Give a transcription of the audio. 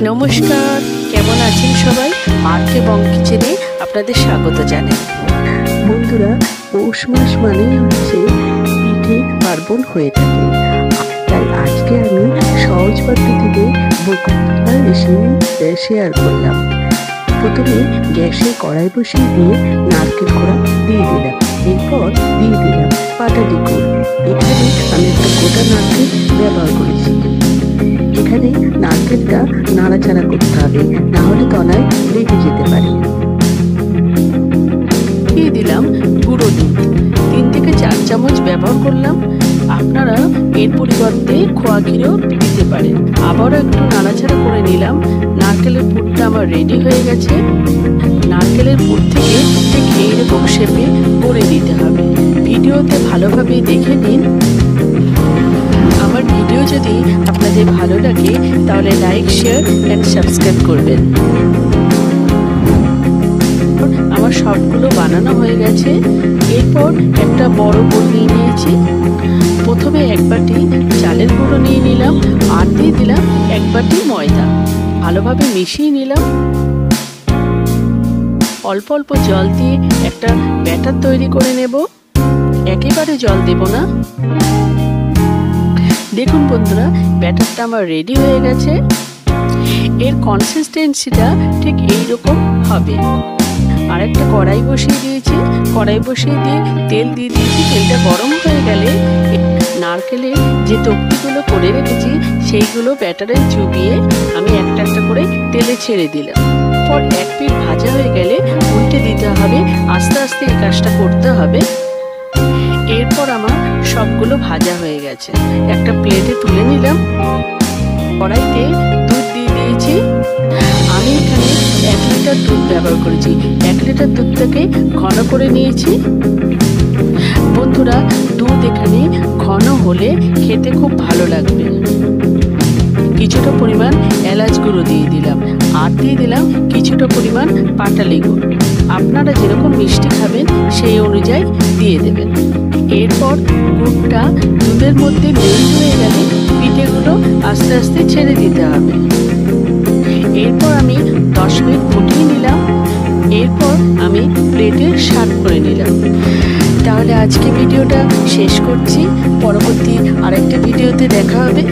নমস্কার, কেমন আছেন সবাই? আরকে বং কিচেনে আপনাদের স্বাগত জানাই। বন্ধুরা, পৌষ মাস মানেই হচ্ছে পিঠে পার্বণ হয়ে থাকে। তাই আজকে আমি সহজ পদ্ধতিতে বকুল পিঠার রেসিপি শেয়ার করলাম। প্রথমে গ্যাসে কড়াই বসিয়ে দিয়ে নারকেল কোড়া দিয়ে দিলাম। এরপর দিয়ে দিলাম পাটালি গুড়। এখানে আমি একটা গোটা নারকেল ব্যবহার করেছি। এখানে নারকেলটা নাড়াচাড়া করতে হবে, না হলে তলায় লেগে যেতে পারে। দিয়ে দিলাম গুঁড়ো দুধ, 3 থেকে 4 চামচ ব্যবহার করলাম। আপনারা এর পরিবর্তে খোয়া ক্ষীরও দিতে পারেন। আবারও একটু নাড়াচাড়া করে নিলাম। নারকেলের পুরটা আমার রেডি হয়ে গেছে। নারকেলের পুর থেকে ঠিক এইরকম শেপে করে দিতে হবে। ভিডিওতে ভালোভাবে দেখে নিন। আমার ভিডিও যদি আপনাদের ভালো লাগে তাহলে লাইক, শেয়ার অ্যান্ড সাবস্ক্রাইব করবেন। আমার সবগুলো বানানো হয়ে গেছে। এরপর একটা বড় বোল নিয়ে নিয়েছি। প্রথমে 1 বাটি চালের গুঁড়ো নিয়ে নিলাম আর দিয়ে দিলাম 1 বাটি ময়দা। ভালোভাবে মিশিয়ে নিলাম। অল্প অল্প জল দিয়ে একটা ব্যাটার তৈরি করে নেব। একেবারে জল দেব না। দেখুন বন্ধুরা, ব্যাটারটা আমার রেডি হয়ে গেছে। এর কনসিস্টেন্সিটা ঠিক এইরকম হবে। আর একটা কড়াই বসিয়ে দিয়েছি। কড়াই বসিয়ে দিয়ে তেল দিয়ে দিয়েছি। তেলটা গরম হয়ে গেলে নারকেলের যে তক্তিগুলো করে রেখেছি সেইগুলো ব্যাটারে চুবিয়ে আমি একটা একটা করে তেলে ছেড়ে দিলাম। পর এক পিঠ ভাজা হয়ে গেলে উল্টে দিতে হবে। আস্তে আস্তে এই কাজটা করতে হবে। এরপর আমার সবগুলো ভাজা হয়ে গেছে। একটা প্লেটে তুলে নিলাম। কড়াইতে দুধ দিয়ে দিয়েছি। আমি এখানে 1 লিটার দুধ ব্যবহার করেছি। 1 লিটার দুধটাকে ঘন করে নিয়েছি। বন্ধুরা, দুধ এখানে ঘন হলে খেতে খুব ভালো লাগবে। কিছুটা পরিমাণ এলাচ গুঁড়ো দিয়ে দিলাম আর দিয়ে দিলাম কিছুটা পরিমাণ পাটালি গুড়। আপনারা যেরকম মিষ্টি খাবেন সেই অনুযায়ী দিয়ে দেবেন। এরপর গুড়টা দুধের মধ্যে মেল্ট হয়ে গেলে পিঠেগুলো আস্তে আস্তে ছেড়ে দিতে হবে। এরপর আমি 10 মিনিট ফুটিয়ে নিলাম। এরপর আমি প্লেটে সার্ভ করে নিলাম। তাহলে আজকে ভিডিওটা শেষ করছি। পরবর্তী আরেকটা ভিডিওতে দেখা হবে।